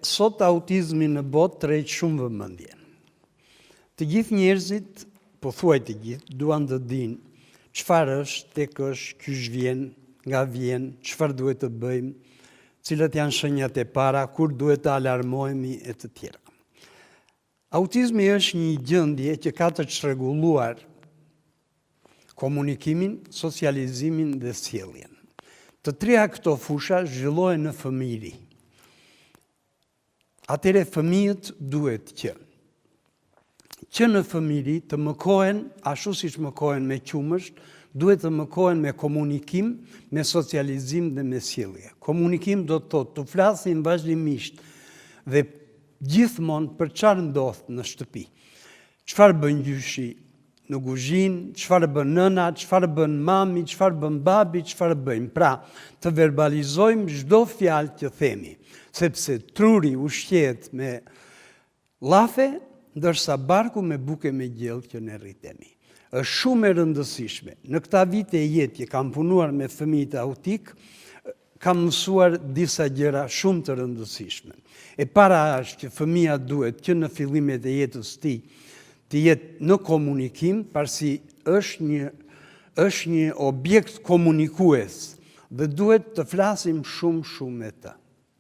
sot autizmi në botë tërheq shumë vëmendje. Të gjithë njerëzit, pothuaj të gjithë, duan të dinë çfarë është, tek është, kysh vjen, nga vjen, çfarë duhet të bëjmë, cilat janë shenjat e para, kur duhet të alarmohemi e të tjera. Autizmi është një gjendje që ka të çrregulluar komunikimin, socializimin dhe sjelljen. Të treja këto fusha zhvillohen në fëmijëri. Atëre fëmijët duhet që në fëmijëri të mëkohen, ashtu siç mëkohen me qumësht, duhet të mëkohen me komunikim, me socializim dhe me sjellje. Komunikim do të thotë të flasin vazhdimisht dhe gjithmonë për çfarë ndodh në shtëpi. Çfarë bën gjyshi në kuzhinë, çfarë bën nëna, çfarë bën mami, çfarë bën babi, çfarë bëjmë. Pra, të verbalizojmë çdo fjalë që themi, sepse truri ushqehet me llafe, ndërsa barku me buke me gjellë që ne rritemi. Është shumë e rëndësishme. Në këta vite e jetë që kam punuar me fëmijët autik, kam mësuar disa gjëra shumë të rëndësishme. E para është që fëmia duhet që në fillimet e jetës tij të jetë në komunikim, parsi është një objekt komunikues dhe duhet të flasim shumë me të.